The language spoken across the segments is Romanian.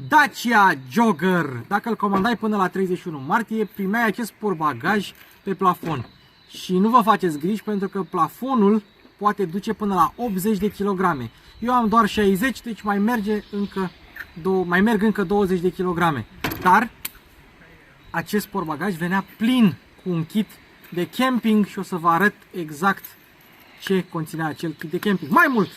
Dacia Jogger. Dacă îl comandai până la 31 martie, primeai acest portbagaj pe plafon. Și nu vă faceți griji pentru că plafonul poate duce până la 80 de kg. Eu am doar 60, deci mai merg încă 20 de kg. Dar acest portbagaj venea plin cu un kit de camping și o să vă arăt exact ce conținea acel kit de camping. Mai mult,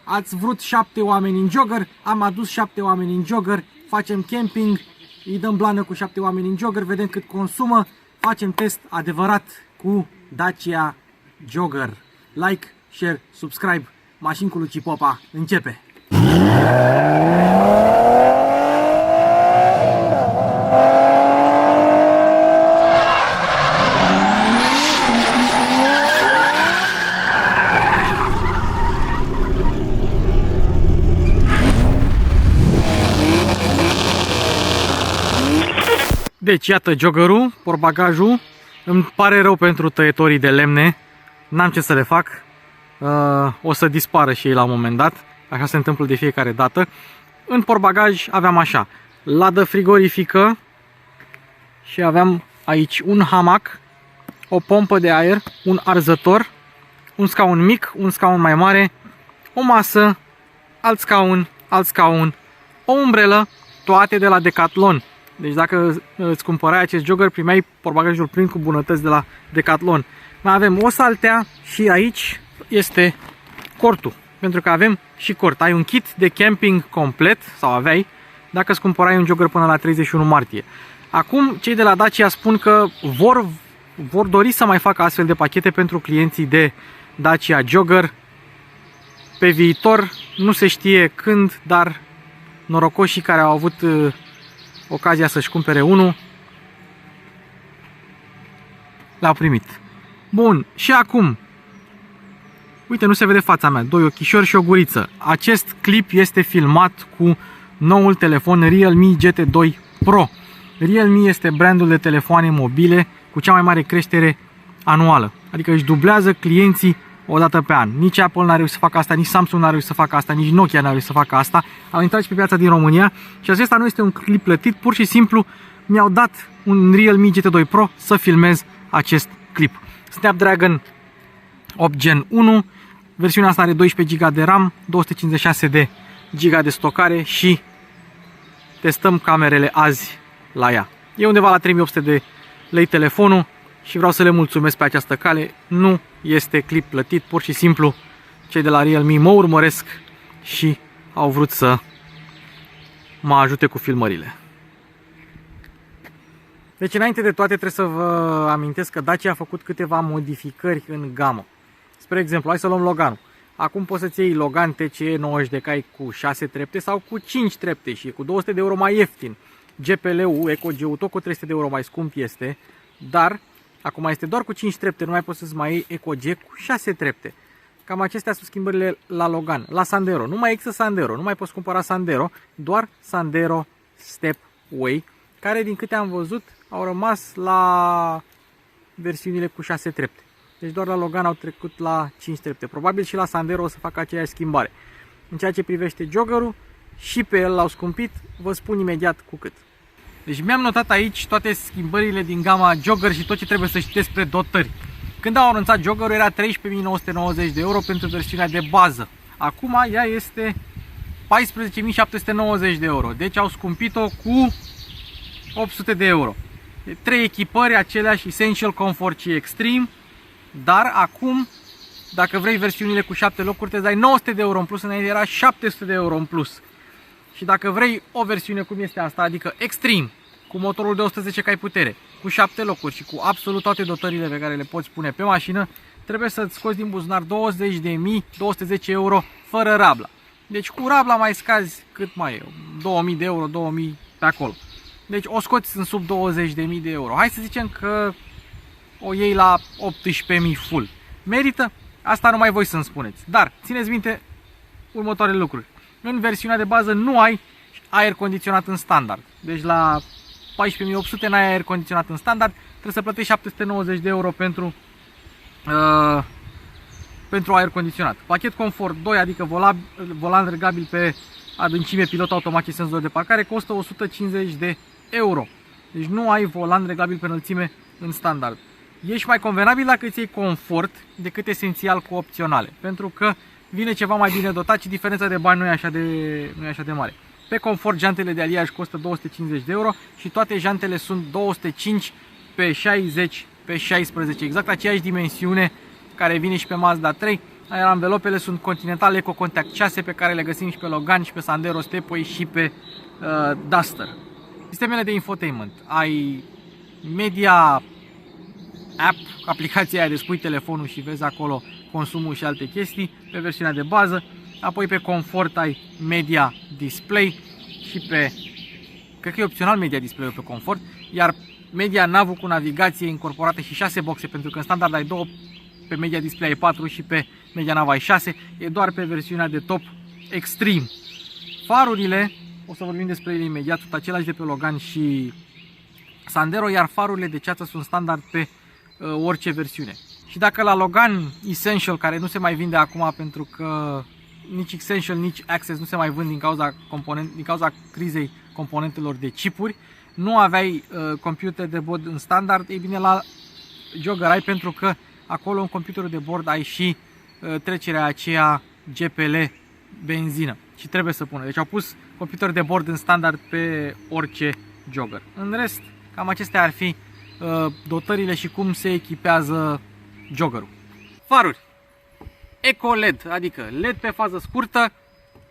ați vrut 7 oameni în jogger, am adus 7 oameni în jogger, facem camping, îi dăm blană cu 7 oameni în jogger, vedem cât consumă, facem test adevărat cu Dacia Jogger. Like, share, subscribe, mașini cu Luci Popa începe! Deci iată joggerul, portbagajul. Îmi pare rău pentru tăietorii de lemne, n-am ce să le fac, o să dispară și ei la un moment dat, așa se întâmplă de fiecare dată. În portbagaj aveam așa, ladă frigorifică și aveam aici un hamac, o pompă de aer, un arzător, un scaun mic, un scaun mai mare, o masă, alt scaun, o umbrelă, toate de la Decathlon. Deci dacă îți cumpărai acest jogger, primeai portbagajul plin cu bunătăți de la Decathlon. Mai avem o saltea și aici este cortul. Pentru că avem și cort. Ai un kit de camping complet, sau aveai, dacă îți cumpărai un jogger până la 31 martie. Acum, cei de la Dacia spun că vor dori să mai facă astfel de pachete pentru clienții de Dacia Jogger. Pe viitor, nu se știe când, dar norocoșii care au avut ocazia să-și cumpere unul l-au primit. Bun, și acum, uite, nu se vede fața mea, doi ochișori și o guriță. Acest clip este filmat cu noul telefon Realme GT2 Pro. Realme este brandul de telefoane mobile cu cea mai mare creștere anuală. Adică își dublează clienții o dată pe an. Nici Apple n-a reușit să facă asta, nici Samsung n-a reușit să facă asta, nici Nokia n-a reușit să facă asta. Au intrat și pe piața din România și acesta nu este un clip plătit, pur și simplu mi-au dat un Realme GT2 Pro să filmez acest clip. Snapdragon 8 Gen 1, versiunea asta are 12 GB de RAM, 256 de GB de stocare și testăm camerele azi la ea. E undeva la 3800 de lei telefonul și vreau să le mulțumesc pe această cale. Nu este clip plătit, pur și simplu cei de la Realme mă urmăresc și au vrut să mă ajute cu filmările. Deci înainte de toate trebuie să vă amintesc că Dacia a făcut câteva modificări în gamă. Spre exemplu, hai să luăm Loganul. Acum poți să-ți iei Logan TCE 90 de cai cu 6 trepte sau cu 5 trepte și cu 200 de euro mai ieftin. GPL-ul, EcoG-ul tot cu 300 de euro mai scump este, dar acum este doar cu 5 trepte, nu mai poți să-ți mai iei EcoG cu 6 trepte. Cam acestea sunt schimbările la Logan. La Sandero, nu mai există Sandero, nu mai poți cumpăra Sandero, doar Sandero Stepway, care din câte am văzut au rămas la versiunile cu 6 trepte. Deci doar la Logan au trecut la 5 trepte. Probabil și la Sandero o să facă aceeași schimbare. În ceea ce privește joggerul, și pe el l-au scumpit, vă spun imediat cu cât. Deci mi-am notat aici toate schimbările din gama Jogger și tot ce trebuie să știți despre dotări. Când au anunțat Joggerul era 13.990 de euro pentru versiunea de bază. Acum ea este 14.790 de euro. Deci au scumpit-o cu 800 de euro. 3 echipări, aceleași Essential, Comfort și Extreme. Dar acum, dacă vrei versiunile cu 7 locuri, te dai 900 de euro în plus, înainte era 700 de euro în plus. Și dacă vrei o versiune cum este asta, adică Extreme, cu motorul de 110 cai putere, cu 7 locuri și cu absolut toate dotările pe care le poți pune pe mașină, trebuie să-ți scoți din buzunar 20.210 euro fără rabla. Deci cu rabla mai scazi cât mai e, 2000 de euro, 2000 pe acolo. Deci o scoți în sub 20.000 de euro. Hai să zicem că o iei la 18.000 full. Merită? Asta numai voi să-mi spuneți. Dar țineți minte următoarele lucruri. În versiunea de bază nu ai aer condiționat în standard. Deci la 14.800 n-ai aer condiționat în standard. Trebuie să plătești 790 de euro pentru aer condiționat. Pachet confort 2, adică volan regabil pe adâncime, pilot automat și senzor de parcare, costă 150 de euro. Deci nu ai volan reglabil pe înălțime în standard. Ești mai convenabil dacă îți iei confort decât esențial cu opționale, pentru că vine ceva mai bine dotat și diferența de bani nu e așa de mare. Pe confort, jantele de aliaj costă 250 de euro și toate jantele sunt 205 pe 60 pe 16, exact aceeași dimensiune care vine și pe Mazda 3. Iar anvelopele sunt Continental Eco Contact 6 pe care le găsim și pe Logan și pe Sandero Stepway și pe Duster. Sistemele de infotainment. Ai Media App, aplicația aia de spui telefonul și vezi acolo consumul și alte chestii pe versiunea de bază. Apoi pe confort ai Media Display și pe, cred că e opțional Media Display pe confort, iar Media Nav cu navigație incorporată și 6 boxe, pentru că în standard ai 2, pe Media Display ai 4 și pe Media Nav ai 6, e doar pe versiunea de top Extreme. Farurile, o să vorbim despre ele imediat, sunt același de pe Logan și Sandero, iar farurile de ceață sunt standard pe orice versiune. Și dacă la Logan Essential, care nu se mai vinde acum pentru că nici Essential, nici Access nu se mai vând din cauza crizei componentelor de chipuri, nu aveai computer de bord în standard, ei bine la Jogger ai, pentru că acolo în computerul de bord ai și trecerea aceea GPL benzină și trebuie să pună. Deci au pus computer de bord în standard pe orice Jogger. În rest, cam acestea ar fi dotările și cum se echipează Joggerul. Faruri Eco LED, adică LED pe fază scurtă,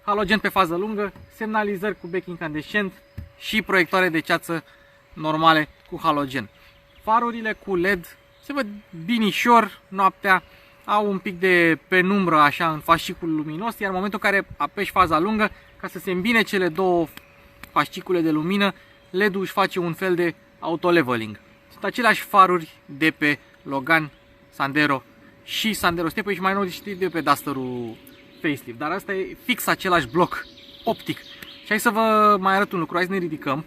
halogen pe fază lungă, semnalizări cu bec incandescent și proiectoare de ceață normale cu halogen. Farurile cu LED se văd binișor noaptea, au un pic de penumbră așa în fascicul luminos, iar în momentul în care apeși faza lungă, ca să se îmbine cele două fascicule de lumină, LED-ul își face un fel de auto-leveling. Sunt aceleași faruri de pe Logan, Sandero și Sandero Stepway și mai nou știi de pe Duster-ul facelift, dar asta e fix același bloc optic. Și hai să vă mai arăt un lucru, hai să ne ridicăm,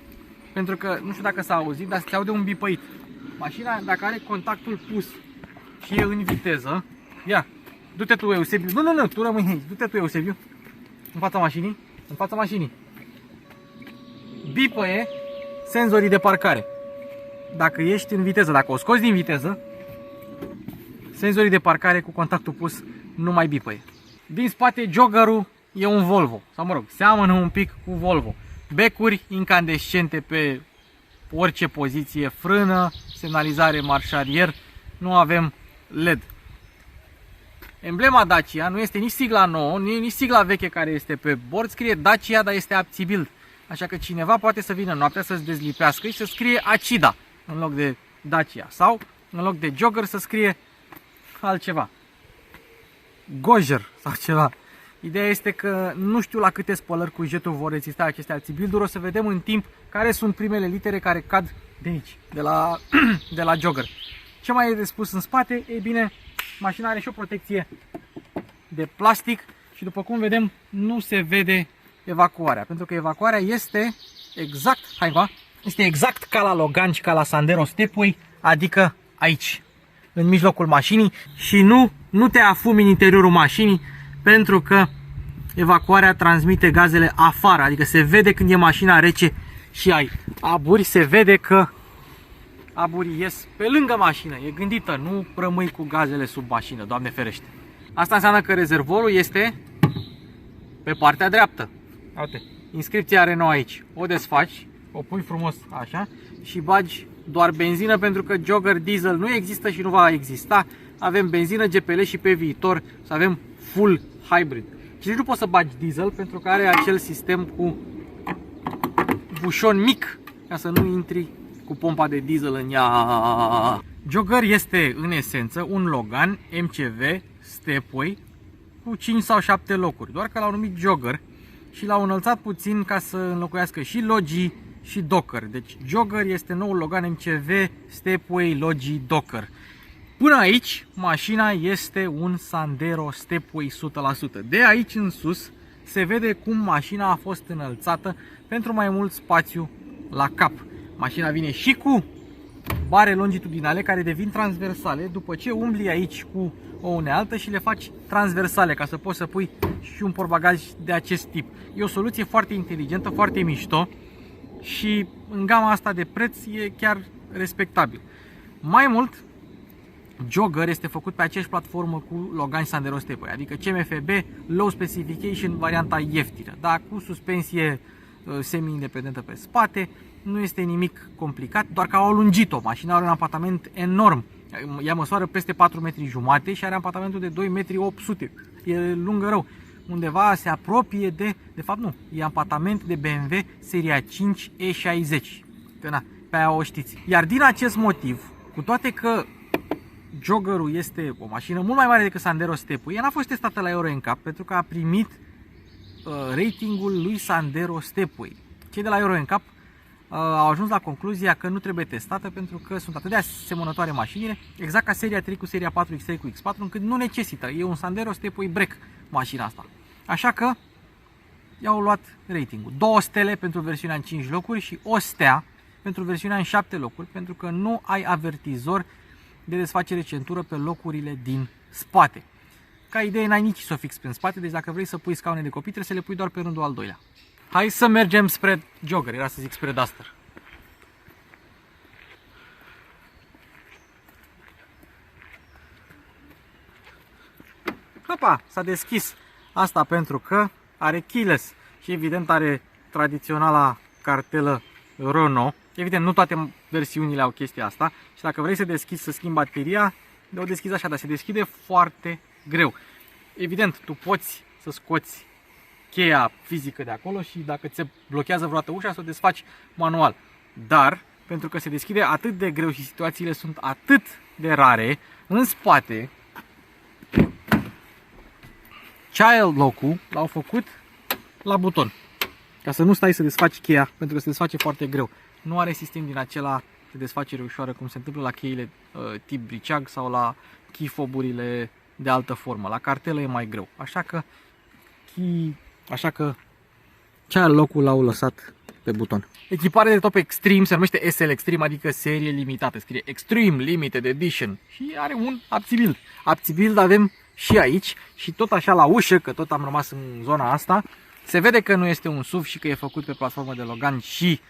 pentru că nu știu dacă s-a auzit, dar se aude un bipăit. Mașina, dacă are contactul pus și e în viteză, ia, du-te tu, Eusebiu, nu, tu rămâi aici, du-te tu, Eusebiu, în fața mașinii, bipăie senzorii de parcare. Dacă ești în viteză, dacă o scoți din viteză, senzorii de parcare cu contactul pus nu mai bipăie. Din spate, Joggerul e un Volvo, sau mă rog, seamănă un pic cu Volvo. Becuri incandescente pe orice poziție, frână, semnalizare marșarier, nu avem LED. Emblema Dacia nu este nici sigla nouă, nici sigla veche care este pe bord, scrie Dacia, dar este Aptibuild. Așa că cineva poate să vină noaptea să-ți dezlipească și să scrie Acida în loc de Dacia. Sau în loc de Jogger să scrie altceva. Gojer sau ceva. Ideea este că nu știu la câte spălări cu jetul vor rezista aceste Aptibuild-uri. O să vedem în timp care sunt primele litere care cad de aici, de la Jogger. Ce mai e de spus în spate? Ei bine, mașina are și o protecție de plastic și după cum vedem nu se vede evacuarea, pentru că evacuarea este exact ca la Logan și ca la Sandero Stepway, adică aici, în mijlocul mașinii și nu te afumi în interiorul mașinii, pentru că evacuarea transmite gazele afară, adică se vede când e mașina rece și ai aburi, se vede că aburii ies pe lângă mașină, e gândită, nu rămâi cu gazele sub mașină, Doamne ferește. Asta înseamnă că rezervorul este pe partea dreaptă. Uite, inscripția Renault aici, o desfaci, o pui frumos așa și bagi doar benzină, pentru că Jogger diesel nu există și nu va exista. Avem benzină, GPL și pe viitor să avem full hybrid. Și nu poți să bagi diesel pentru că are acel sistem cu bușon mic ca să nu intri cu pompa de diesel în ea. Jogger este în esență un Logan MCV Stepway cu 5 sau 7 locuri, doar că l-au numit Jogger și l-au înălțat puțin ca să înlocuiască și Logi și Docker. Deci Jogger este noul Logan MCV Stepway Logi Docker. Până aici mașina este un Sandero Stepway 100%. De aici în sus se vede cum mașina a fost înălțată pentru mai mult spațiu la cap. Mașina vine și cu bare longitudinale care devin transversale după ce umbli aici cu o unealtă și le faci transversale ca să poți să pui și un portbagaj de acest tip. E o soluție foarte inteligentă, foarte mișto și în gama asta de preț e chiar respectabil. Mai mult, Jogger este făcut pe aceeași platformă cu Logan Sandero Stepway, adică CMFB Low Specification, varianta ieftină, dar cu suspensie semi-independentă pe spate. Nu este nimic complicat, doar că au lungit-o. Mașina are un apartament enorm. Ea măsoară peste 4 metri jumate și are apartamentul de 2 metri 800. E lungă rău. Undeva se apropie de fapt nu, e apartament de BMW seria 5 E60. Că na, pe aia o știți. Iar din acest motiv, cu toate că Joggerul este o mașină mult mai mare decât Sandero Stepway, ea n-a fost testată la Euro NCAP pentru că a primit ratingul lui Sandero Stepway. Cei de la Euro NCAP au ajuns la concluzia că nu trebuie testată pentru că sunt atât de asemănătoare mașinile, exact ca seria 3 cu seria 4 X3 cu X4, încât nu necesită. E un Sandero Stepway break mașina asta. Așa că i-au luat ratingul. 2 stele pentru versiunea în 5 locuri și o stea pentru versiunea în 7 locuri, pentru că nu ai avertizor de desfacere centură pe locurile din spate. Ca idee, n-ai nici isofix pe în spate, deci dacă vrei să pui scaune de copii, trebuie să le pui doar pe rândul al doilea. Hai să mergem spre Jogger, era să zic spre Duster. Hopa, s-a deschis. Asta pentru că are keyless și evident are tradiționala cartelă Renault. Evident, nu toate versiunile au chestia asta și dacă vrei să deschizi, să schimbi bateria, o deschizi așa, dar se deschide foarte greu. Evident, tu poți să scoți cheia fizică de acolo și dacă ți se blochează vreodată ușa, să o desfaci manual. Dar, pentru că se deschide atât de greu și situațiile sunt atât de rare, în spate, child lock-ul l-au făcut la buton. Ca să nu stai să desfaci cheia, pentru că se desface foarte greu. Nu are sistem din acela de desfacere ușoară, cum se întâmplă la cheile tip briceag sau la key fob-urile de altă formă. La cartelă e mai greu. Așa că child lock-ul l-au lăsat pe buton. Echipare de top Extreme, se numește SL Extreme, adică serie limitată. Scrie Extreme Limited Edition și are un Aptibuild. Aptibuild avem și aici și tot așa la ușă, că tot am rămas în zona asta, se vede că nu este un SUV și că e făcut pe platformă de Logan și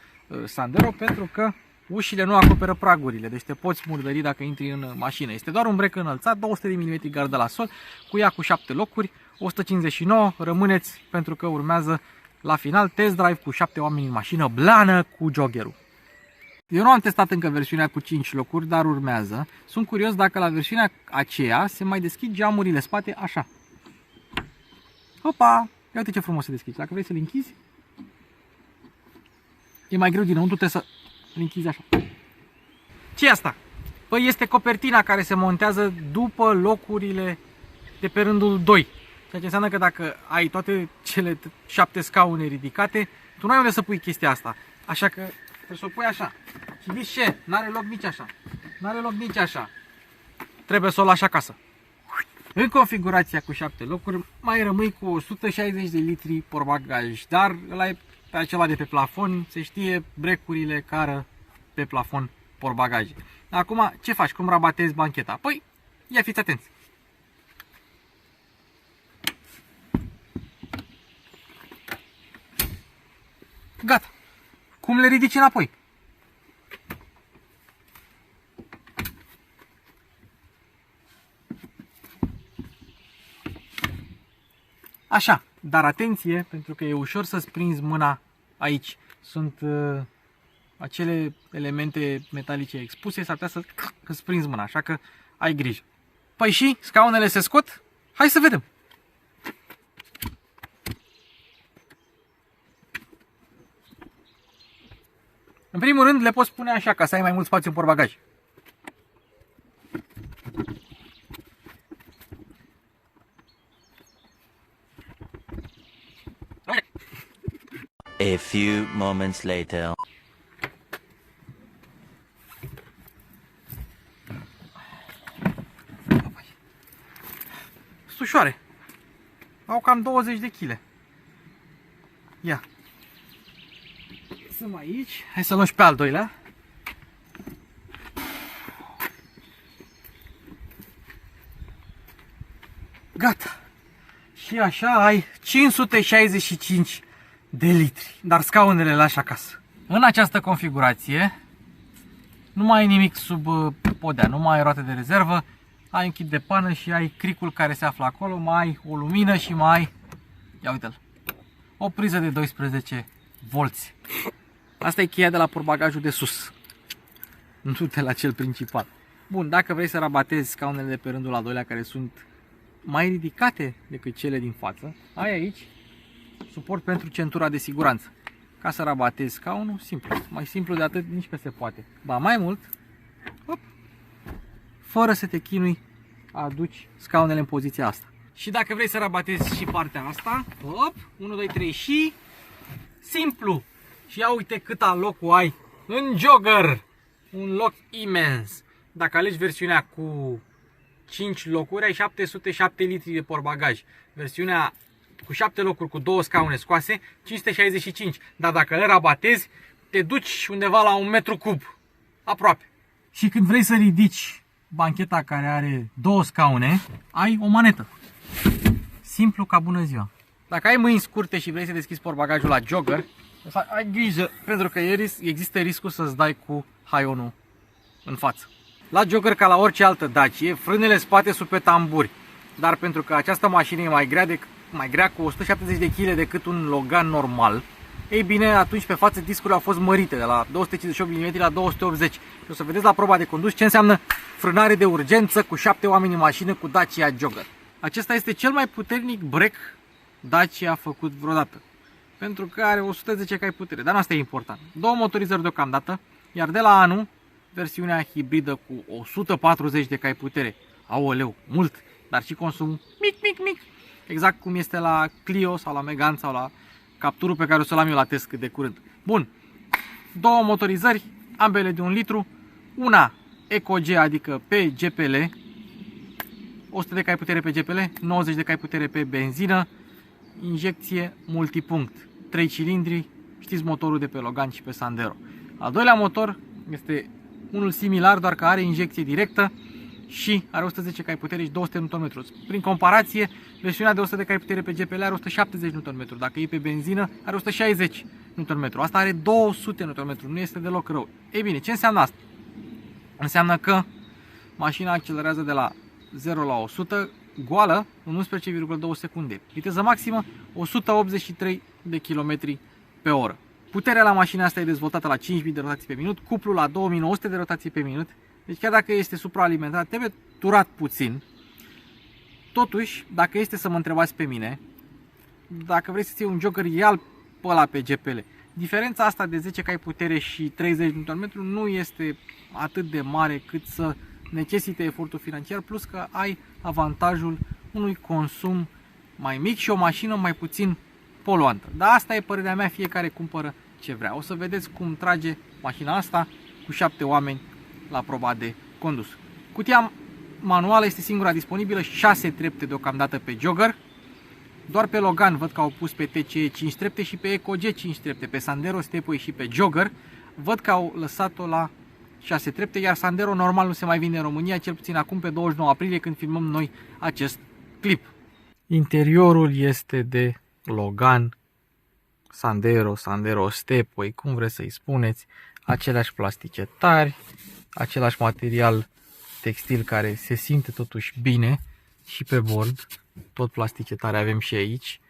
Sandero, pentru că ușile nu acoperă pragurile, deci te poți murdări dacă intri în mașină. Este doar un break înălțat, 200 de mm gardă la sol, cu ea cu 7 locuri, 159, rămâneți pentru că urmează la final test drive cu 7 oameni în mașină, blană cu Joggerul. Eu nu am testat încă versiunea cu 5 locuri, dar urmează. Sunt curios dacă la versiunea aceea se mai deschid geamurile spate așa. Hopa! Ia uite ce frumos se deschide. Dacă vrei să-l închizi, e mai greu dinăuntru, trebuie să-l închizi așa. Ce e asta? Păi este copertina care se montează după locurile de pe rândul 2. Ceea ce înseamnă că dacă ai toate cele 7 scaune ridicate, tu nu ai unde să pui chestia asta. Așa că trebuie să o pui așa. Și zici ce? N-are loc nici așa. N-are loc nici așa. Trebuie să o lași acasă. În configurația cu 7 locuri mai rămâi cu 160 de litri portbagaj, dar ăla e pe acela de pe plafon, se știe, brecurile cară pe plafon portbagaje. Acum, ce faci? Cum rabatezi bancheta? Păi, ia fiți atenți! Gata! Cum le ridici înapoi? Așa, dar atenție, pentru că e ușor să-ți prinzi mâna aici. Sunt acele elemente metalice expuse, s-ar putea să-ți prinzi mâna, așa că ai grijă. Păi și, scaunele se scot? Hai să vedem! În primul rând le poți pune așa, ca să ai mai mult spațiu în portbagaj. A few moments later. Sunt ușoare. Au cam 20 de kg. Ia. Sunt aici. Hai să luăm și pe al doilea. Și așa ai 565 de litri, dar scaunele le lași acasă. În această configurație nu mai ai nimic sub podea, nu mai ai roate de rezervă, ai un kit de pană și ai cricul care se află acolo, mai ai o lumină și mai ai, ia uite-l, o priză de 12 volți. Asta e cheia de la portbagajul de sus, nu de la cel principal. Bun, dacă vrei să rabatezi scaunele de pe rândul al doilea care sunt mai ridicate decât cele din față, ai aici suport pentru centura de siguranță. Ca să rabatezi scaunul, simplu. Mai simplu de atât nici că se poate. Ba mai mult, hop, fără să te chinui, aduci scaunele în poziția asta. Și dacă vrei să rabatezi și partea asta, hop, 1, 2, 3 și simplu. Și ia uite câta locul ai în jogger. Un loc imens. Dacă alegi versiunea cu 5 locuri, ai 707 litri de portbagaj. Versiunea cu 7 locuri, cu 2 scaune scoase, 565. Dar dacă le rabatezi, te duci undeva la 1 metru cub. Aproape. Și când vrei să ridici bancheta care are 2 scaune, ai o manetă. Simplu ca bună ziua. Dacă ai mâini scurte și vrei să deschizi portbagajul la jogger, ai grijă, pentru că există riscul să-ți dai cu haionul în față. La jogger, ca la orice altă Dacie, frânele spate sunt pe tamburi. Dar pentru că această mașină e mai grea cu 170 de kg decât un Logan normal, ei bine, atunci pe față discurile au fost mărite de la 258 mm la 280. Și o să vedeți la proba de condus ce înseamnă frânare de urgență cu 7 oameni în mașină cu Dacia Jogger. Acesta este cel mai puternic break Dacia făcut vreodată, pentru că are 110 cai putere, dar nu asta e important. 2 motorizări deocamdată, iar de la anul versiunea hibridă cu 140 de cai putere. Aoleu, mult, dar și consum mic. Exact cum este la Clio sau la Megane sau la Capturul pe care o să-l am eu la test cât de curând. Bun, 2 motorizări, ambele de 1 litru, una EcoG, adică pe GPL, 100 de cai putere pe GPL, 90 de cai putere pe benzină, injecție multipunct, 3 cilindri, știți motorul de pe Logan și pe Sandero. Al doilea motor este unul similar, doar că are injecție directă și are 110 cai putere și 200 Nm. Prin comparație, versiunea de 100 de cai putere pe GPL are 170 Nm. Dacă e pe benzină, are 160 Nm. Asta are 200 Nm, nu este deloc rău. Ei bine, ce înseamnă asta? Înseamnă că mașina accelerează de la 0 la 100 goală în 11,2 secunde. Viteză maximă 183 de km pe oră. Puterea la mașina asta e dezvoltată la 5000 de rotații pe minut, cuplul la 2900 de rotații pe minut. Deci chiar dacă este supraalimentat, trebuie turat puțin. Totuși, dacă este să mă întrebați pe mine, dacă vrei să ții un jogger, ia-l pe ăla pe GPL. Diferența asta de 10 cai putere și 30 Nm nu este atât de mare cât să necesite efortul financiar, plus că ai avantajul unui consum mai mic și o mașină mai puțin poluantă. Dar asta e părerea mea, fiecare cumpără ce vrea. O să vedeți cum trage mașina asta cu 7 oameni la proba de condus. Cutia manuală este singura disponibilă, 6 trepte deocamdată pe jogger. Doar pe Logan văd că au pus pe TCE 5 trepte și pe EcoG 5 trepte. Pe Sandero, Stepway și pe jogger văd că au lăsat-o la 6 trepte, iar Sandero normal nu se mai vinde în România, cel puțin acum pe 29 aprilie când filmăm noi acest clip. Interiorul este de Logan, Sandero, Stepway, cum vreți să-i spuneți, aceleași plastice tari, același material textil care se simte totuși bine și pe bord, tot plastice tare avem și aici.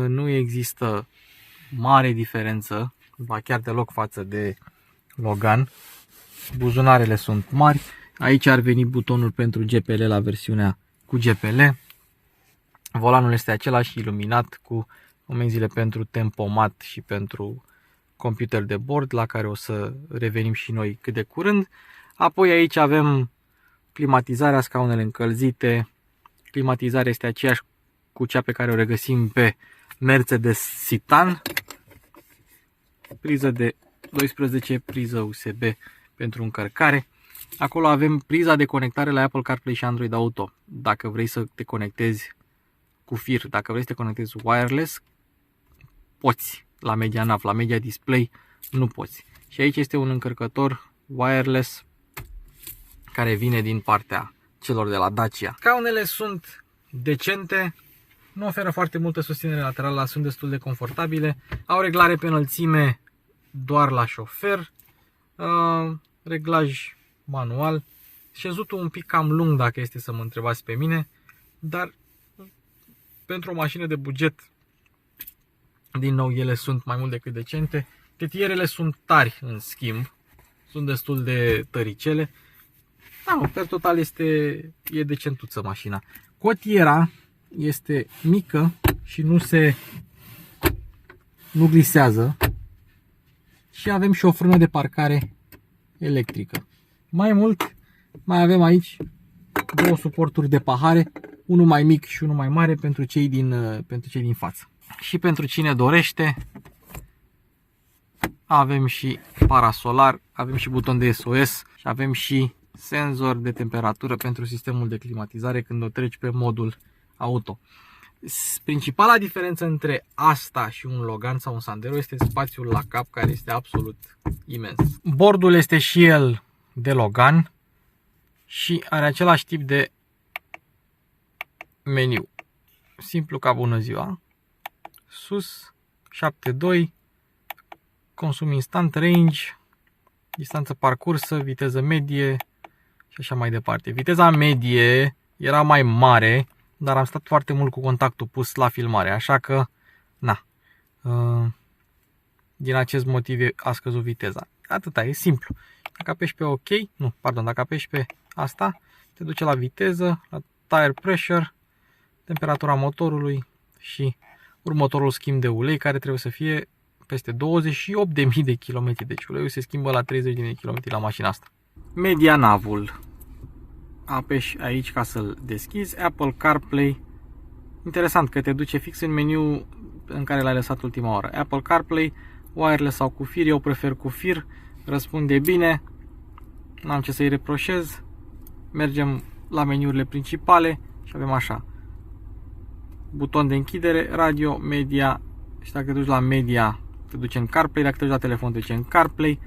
Nu există mare diferență, ba chiar deloc față de Logan. Buzunarele sunt mari, aici ar veni butonul pentru GPL la versiunea cu GPL. Volanul este același, iluminat, cu comenzile pentru tempomat și pentru computer de bord, la care o să revenim și noi cât de curând. Apoi aici avem climatizarea, scaunele încălzite. Climatizarea este aceeași cu cea pe care o regăsim pe Mercedes Citan. Priză de 12, priză USB pentru încărcare. Acolo avem priza de conectare la Apple CarPlay și Android Auto. Dacă vrei să te conectezi cu fir, dacă vrei să te conectezi wireless, poți. La Media Nav, la Media Display nu poți. Și aici este un încărcător wireless care vine din partea celor de la Dacia. Scaunele sunt decente, nu oferă foarte multă susținere laterală, sunt destul de confortabile. Au reglare pe înălțime doar la șofer, reglaj manual, șezutul un pic cam lung dacă este să mă întrebați pe mine, dar pentru o mașină de buget, din nou, ele sunt mai mult decât decente. Tetierele sunt tari, în schimb, sunt destul de tăricele. Da, per total e decentuță mașina. Cotiera este mică și nu glisează. Și avem și o frână de parcare electrică. Mai mult, mai avem aici două suporturi de pahare, unul mai mic și unul mai mare pentru cei din față. Și pentru cine dorește, avem și parasolar, avem și buton de SOS și avem și senzor de temperatură pentru sistemul de climatizare când o treci pe modul auto. Principala diferență între asta și un Logan sau un Sandero este spațiul la cap, care este absolut imens. Bordul este și el de Logan și are același tip de meniu. Simplu ca bună ziua. Sus, 7.2, consum instant, range, distanță parcursă, viteză medie și așa mai departe. Viteza medie era mai mare, dar am stat foarte mult cu contactul pus la filmare, așa că, na, din acest motiv a scăzut viteza. Atâta, e simplu. Dacă apeși pe OK, dacă apeși pe asta, te duce la viteză, la tire pressure, temperatura motorului și următorul schimb de ulei, care trebuie să fie peste 28.000 de km. Deci uleiul se schimbă la 30.000 de km la mașina asta. Media navul. Apeși aici ca să-l deschizi. Apple CarPlay. Interesant că te duce fix în meniu în care l-ai lăsat ultima oară. Apple CarPlay, wireless sau cu fir. Eu prefer cu fir. Răspunde bine. N-am ce să-i reproșez. Mergem la meniurile principale și avem așa: buton de închidere, radio, media. Și dacă te duci la media, te duce în CarPlay. Dacă te duci la telefon, te duce în CarPlay.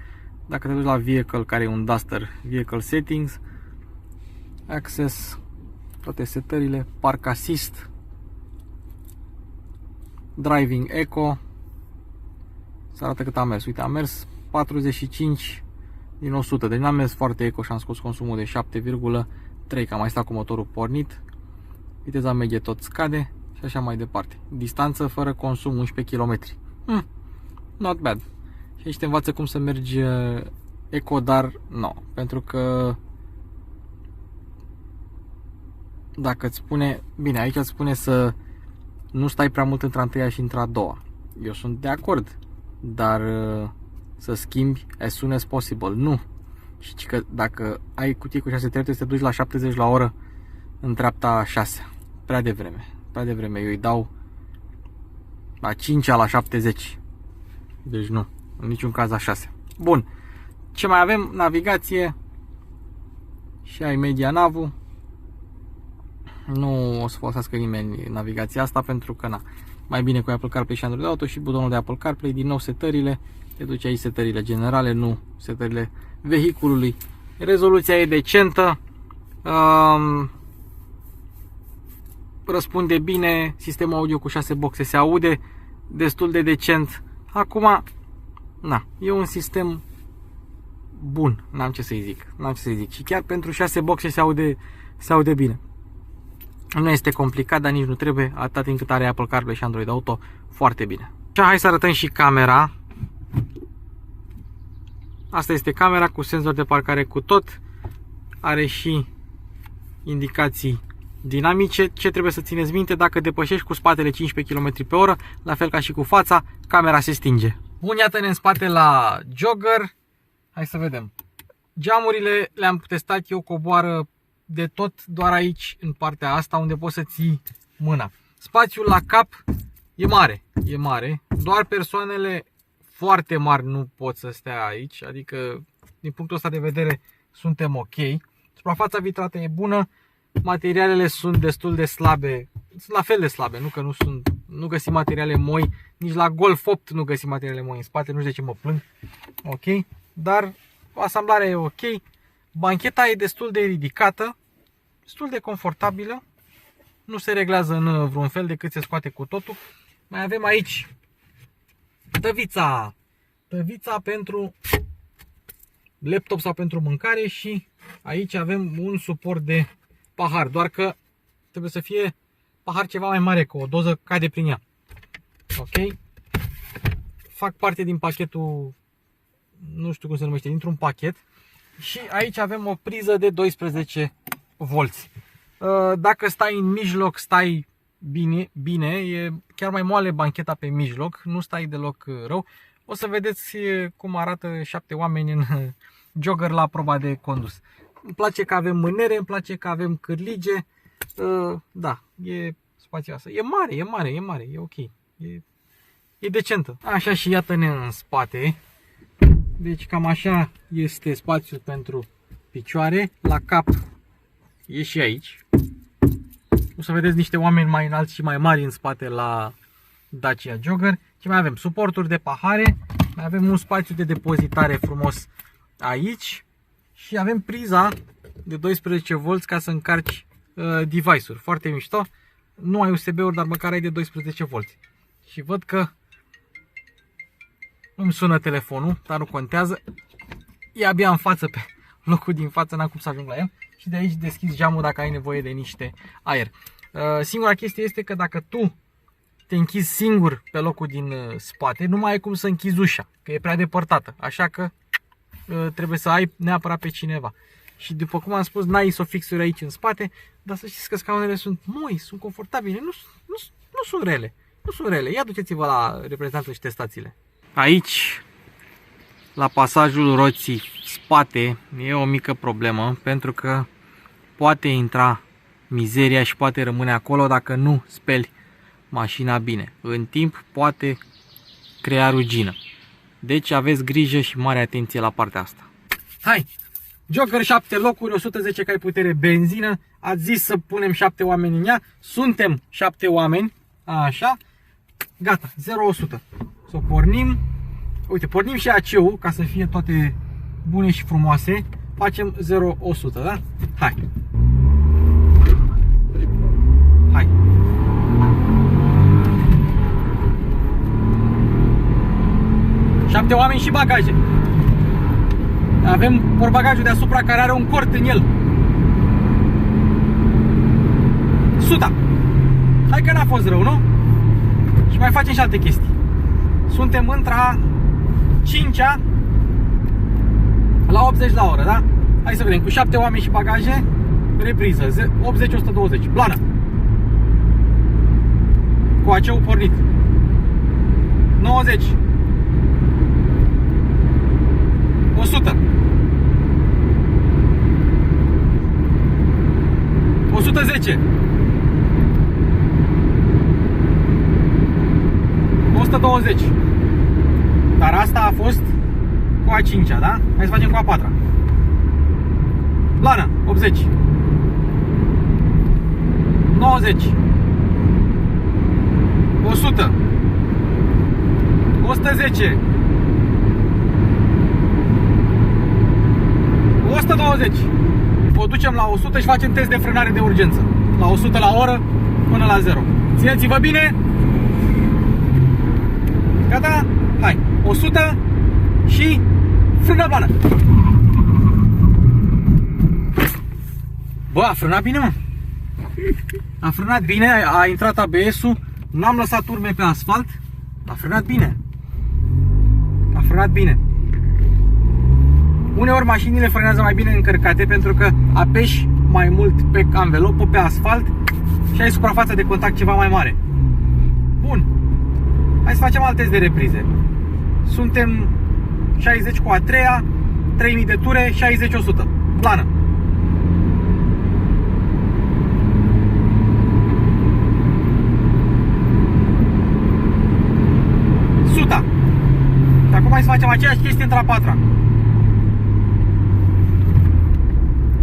Dacă te duci la vehicle, care e un Duster, vehicle settings, access, toate setările, park assist, driving eco. Se arată cât am mers. Uite, am mers 45 din 100. Deci n-am mers foarte eco și am scos consumul de 7,3, că am mai stat cu motorul pornit. Viteza medie tot scade și așa mai departe. Distanță fără consum 11 km. Not bad. Și aici te învață cum să mergi eco, dar nu. Pentru că dacă îți spune, bine, aici îți spune să nu stai prea mult între a întâia și între a doua. Eu sunt de acord, dar să schimbi as soon as possible. Nu. Și că dacă ai cutie cu 6 trebuie să te duci la 70 la oră în treapta 6. Prea devreme. Prea devreme. Eu îi dau la 5 la 70. Deci nu. În niciun caz la 6. Bun. Ce mai avem? Navigație. Și ai media navul. Nu o să folosească nimeni navigația asta pentru că na. Mai bine cu Apple CarPlay și Android Auto și butonul de Apple CarPlay. Din nou setările. Te duci aici setările generale, nu setările vehiculului. Rezoluția e decentă. Răspunde bine. Sistemul audio cu 6 boxe se aude destul de decent. Acum, na, e un sistem bun, n-am ce să-i zic. N-am ce să-i zic. Și chiar pentru 6 boxe se aude bine. Nu este complicat, dar nici nu trebuie, atâta timp cât are Apple CarPlay și Android Auto, foarte bine. Și hai să arătăm și camera. Asta este camera cu senzor de parcare cu tot. Are și indicații dinamice. Ce trebuie să țineți minte? Dacă depășești cu spatele 15 km pe oră, la fel ca și cu fața, camera se stinge. Bun, iată-ne în spate la jogger. Hai să vedem. Geamurile le-am testat eu, coboară de tot, doar aici, în partea asta, unde poți să ții mâna. Spațiul la cap e mare, doar persoanele foarte mari nu pot să stea aici, adică din punctul ăsta de vedere suntem ok. Suprafața vitrată e bună, materialele sunt destul de slabe, sunt la fel de slabe, nu găsim materiale moi, nici la Golf 8 nu găsim materiale moi în spate, nu știu de ce mă plâng, ok, dar asamblarea e ok. Bancheta e destul de ridicată, destul de confortabilă, Nu se reglează în vreun fel decât se scoate cu totul. Mai avem aici tăvița. Tăvița pentru laptop sau pentru mâncare și aici avem un suport de pahar. Doar că trebuie să fie pahar ceva mai mare, că o doză cade prin ea. Ok? Fac parte din pachetul, nu știu cum se numește, dintr-un pachet. Și aici avem o priză de 12 volți. Dacă stai în mijloc, stai bine, e chiar mai moale bancheta pe mijloc, nu stai deloc rău. O să vedeți cum arată 7 oameni în jogger la proba de condus. Îmi place că avem mânere, îmi place că avem cârlige. Da, e spațioasă. E mare, e ok. E decentă. Așa, și iată-ne în spate. Deci cam așa este spațiul pentru picioare. La cap e și aici. O să vedeți niște oameni mai înalți și mai mari în spate la Dacia Jogger. Și mai avem suporturi de pahare. Mai avem un spațiu de depozitare frumos aici. Și avem priza de 12 V ca să încarci device-uri. Foarte mișto. Nu ai USB-uri, dar măcar ai de 12 V. Și văd că îmi sună telefonul, dar nu contează. E abia în față, pe locul din față, n-am cum să ajung la el. Și de aici deschizi geamul dacă ai nevoie de niște aer. Singura chestie este că dacă tu te închizi singur pe locul din spate, nu mai ai cum să închizi ușa, că e prea depărtată. Așa că trebuie să ai neapărat pe cineva. Și după cum am spus, n-ai isofixuri aici în spate, dar să știți că scaunele sunt moi, sunt confortabile, nu sunt rele. Nu sunt rele. Ia duceți-vă la reprezentantul și testați-le. Aici, la pasajul roții spate, e o mică problemă, pentru că poate intra mizeria și poate rămâne acolo dacă nu speli mașina bine. În timp poate crea rugină. Deci aveți grijă și mare atenție la partea asta. Hai! Jogger 7 locuri, 110 cai putere, benzină. Ați zis să punem 7 oameni în ea. Suntem 7 oameni. Așa. Gata, 0-100. Să o pornim. Uite, pornim și AC-ul ca să fie toate bune și frumoase. Facem 0-100, da? Hai. Hai. Șapte oameni și bagaje. Avem portbagajul deasupra care are un cort în el. 100. Hai că n-a fost rău, nu? Și mai facem și alte chestii. Suntem între 5-a la 80 la oră, da? Hai să vedem, cu 7 oameni și bagaje, repriză, 80-120, plană. Cu AC-ul pornit. 90. 100. 110. 120. Dar asta a fost cu a 5-a, da? Hai să facem cu a 4-a. Plană, 80. 90. 100. 110. 120. O ducem la 100 și facem test de frânare de urgență. La 100 la oră până la 0. Țineți-vă bine. Gata? Hai. 100 și frână plană. Bă, a frânat bine, mă. A frânat bine, a intrat ABS-ul. N-am lăsat urme pe asfalt. A frânat bine. A frânat bine. Uneori mașinile frânează mai bine încărcate pentru că apeși mai mult pe anvelopă, pe asfalt și ai suprafața de contact ceva mai mare. Bun. Hai să facem alt test de reprize. Suntem 60 cu a 3-a, 3000 de ture, 60-100. Plană. Suta. Și acum hai să facem aceeași chestie între a 4-a.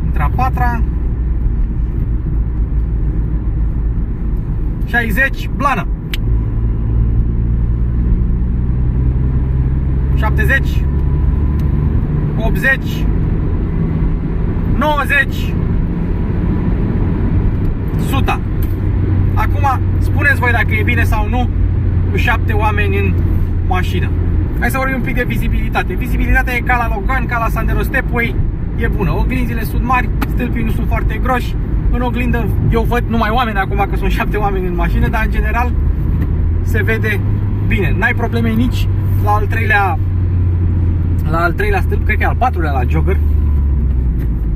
Între a 4-a. 60, plană. 70, 80, 90, 100. Acum, spuneți voi dacă e bine sau nu cu 7 oameni în mașină. Hai să vorbim un pic de vizibilitate. Vizibilitatea e ca la Logan, ca la Sandero Stepway, e bună. Oglinzile sunt mari, stâlpii nu sunt foarte groși. În oglindă eu văd numai oameni acum, că sunt 7 oameni în mașină, dar în general se vede bine. N-ai probleme nici la al treilea stâlp, cred că e al 4-lea la jogger,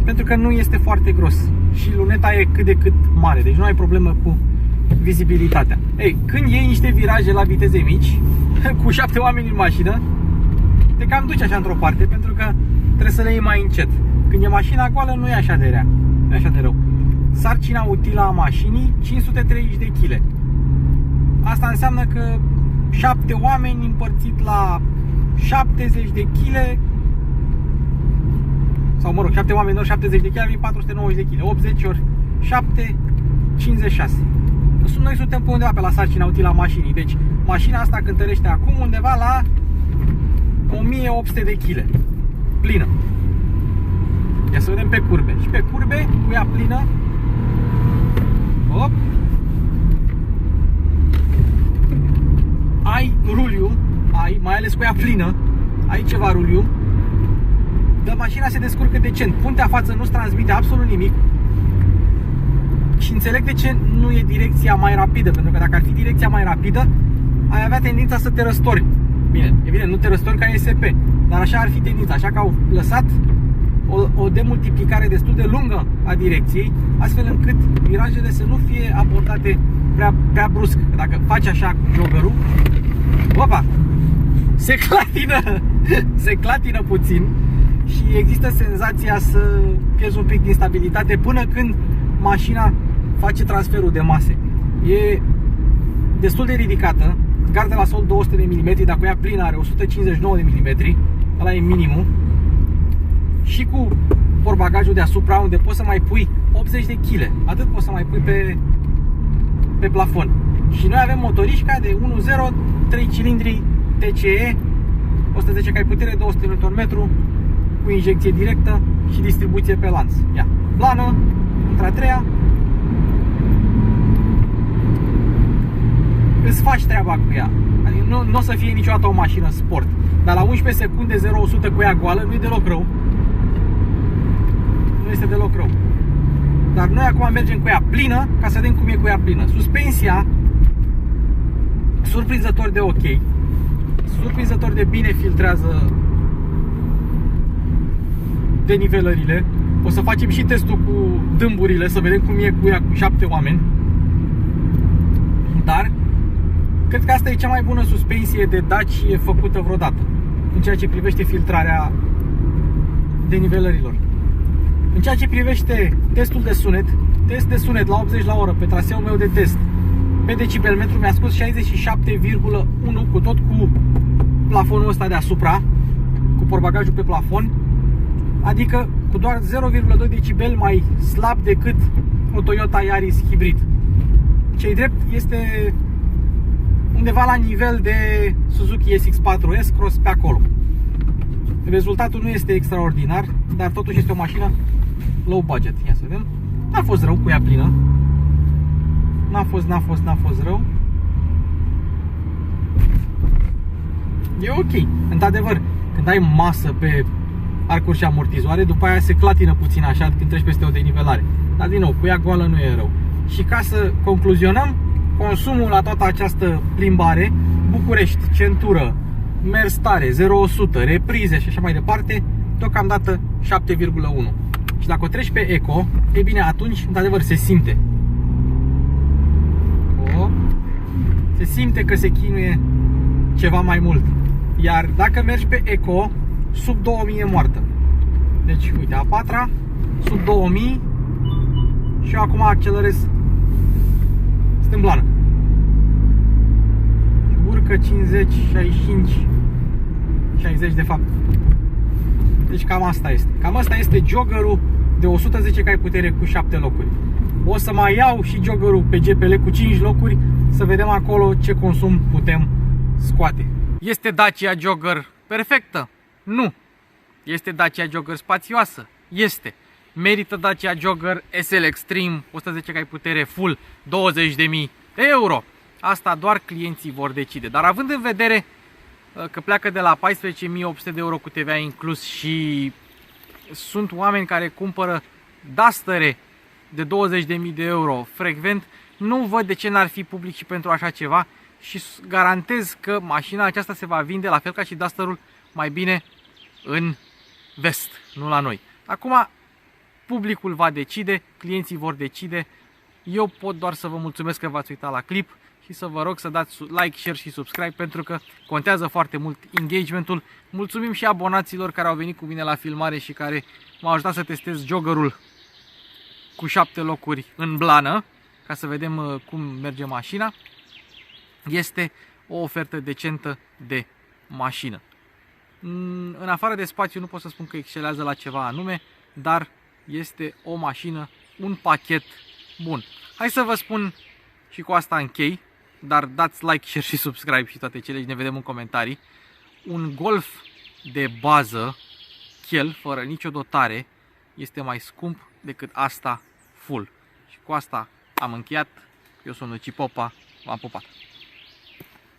pentru că nu este foarte gros și luneta e cât de cât mare, deci nu ai problemă cu vizibilitatea. Ei, când iei niște viraje la viteze mici, cu 7 oameni în mașină, te cam duci așa într-o parte, pentru că trebuie să le iei mai încet. Când e mașina goală, nu e așa de rea, nu e așa de rău. Sarcina utilă a mașinii, 530 de kg. Asta înseamnă că 7 oameni împărțit la 70 de kg, sau mă rog, 7 oameni ori 70 de kg, ar fi 490 de kg. 80 ori 7, 56. Noi suntem pe undeva pe la sarcina utilă a mașinii. Deci mașina asta cântărește acum undeva la 1800 de kg plină. Ia să vedem pe curbe. Și pe curbe, cu ea plină, hop, ai ruliu, mai ales cu ea plină, ai ceva ruliu, dar mașina se descurcă decent. Puntea față nu-ți transmite absolut nimic. Și înțeleg de ce nu e direcția mai rapidă, pentru că dacă ar fi direcția mai rapidă, ai avea tendința să te răstori. Bine, evident, nu te răstori ca ESP, dar așa ar fi tendința, așa că au lăsat o demultiplicare destul de lungă a direcției, astfel încât virajele să nu fie abordate prea brusc. Dacă faci așa cu joggerul, opa, se clatină puțin și există senzația să pierzi un pic din stabilitate până când mașina face transferul de mase. E destul de ridicată, garda la sol 200 de mm, dacă o ia plină are 159 de mm, ăla e minimul. Și cu portbagajul deasupra, unde poți să mai pui 80 de kg, atât poți să mai pui pe plafon. Și noi avem motorișca de 1.0, 3 cilindri TCE, 110 cai putere, 200 Nm, cu injecție directă și distribuție pe lanț. Ia, plană, între-a treia, îți faci treaba cu ea. Adică nu o să fie niciodată o mașină sport, dar la 11 secunde 0-100 cu ea goală nu e deloc rău. Nu este deloc rău. Dar noi acum mergem cu ea plină, ca să vedem cum e cu ea plină. Suspensia, surprinzător de ok, surprinzător de bine filtrează denivelările. O să facem și testul cu dâmburile, să vedem cum e cu ea cu 7 oameni. Dar cred că asta e cea mai bună suspensie de Dacia făcută vreodată în ceea ce privește filtrarea denivelărilor. În ceea ce privește testul de sunet, test de sunet la 80 la oră pe traseul meu de test, pe decibelmetru mi-a scos 67,1, cu tot cu plafonul ăsta deasupra, cu portbagajul pe plafon, adică cu doar 0,2 decibel mai slab decât o Toyota Yaris hibrid. Ce-i drept este undeva la nivel de Suzuki SX4S Cross, pe acolo. Rezultatul nu este extraordinar, dar totuși este o mașină low budget. Ia să vedem. N-a fost rău cu ea plină. N-a fost rău. E ok. Într-adevăr, când ai masă pe arcuri și amortizoare, după aia se clatină puțin așa când treci peste o denivelare. Dar din nou, cu ea goală nu e rău. Și ca să concluzionăm, consumul la toată această plimbare, București, centură, mers tare, 0-100, reprize și așa mai departe, deocamdată 7,1. Și dacă o treci pe Eco, e bine, atunci, într-adevăr, se simte. Se simte că se chinuie ceva mai mult. Iar dacă mergi pe Eco, sub 2000 e moartă. Deci, uite, a patra, sub 2000. Și eu acum accelerez stâmblană. Urcă 50, 65, 60 de fapt. Deci cam asta este. Cam asta este joggerul de 110 cai putere cu 7 locuri. O să mai iau și joggerul pe GPL cu 5 locuri, să vedem acolo ce consum putem scoate. Este Dacia Jogger perfectă? Nu. Este Dacia Jogger spațioasă? Este. Merită Dacia Jogger SL Extreme, 110 cai putere full, 20.000 de euro. Asta doar clienții vor decide. Dar având în vedere că pleacă de la 14.800 de euro cu TVA inclus și sunt oameni care cumpără Duster de 20.000 de euro frecvent, nu văd de ce n-ar fi public și pentru așa ceva și garantez că mașina aceasta se va vinde, la fel ca și Dusterul, mai bine în vest, nu la noi. Acum, publicul va decide, clienții vor decide. Eu pot doar să vă mulțumesc că v-ați uitat la clip și să vă rog să dați like, share și subscribe pentru că contează foarte mult engagementul. Mulțumim și abonaților care au venit cu mine la filmare și care m-au ajutat să testez Joggerul cu 7 locuri în blană, ca să vedem cum merge mașina. Este o ofertă decentă de mașină. În afară de spațiu nu pot să spun că excelează la ceva anume, dar este o mașină, un pachet bun. Hai să vă spun și cu asta închei, dar dați like, share și subscribe și toate cele și ne vedem în comentarii. Un Golf de bază, chel, fără nicio dotare, este mai scump decât asta full. Și cu asta am încheiat. Eu sunt Luci Popa, v-am pupat.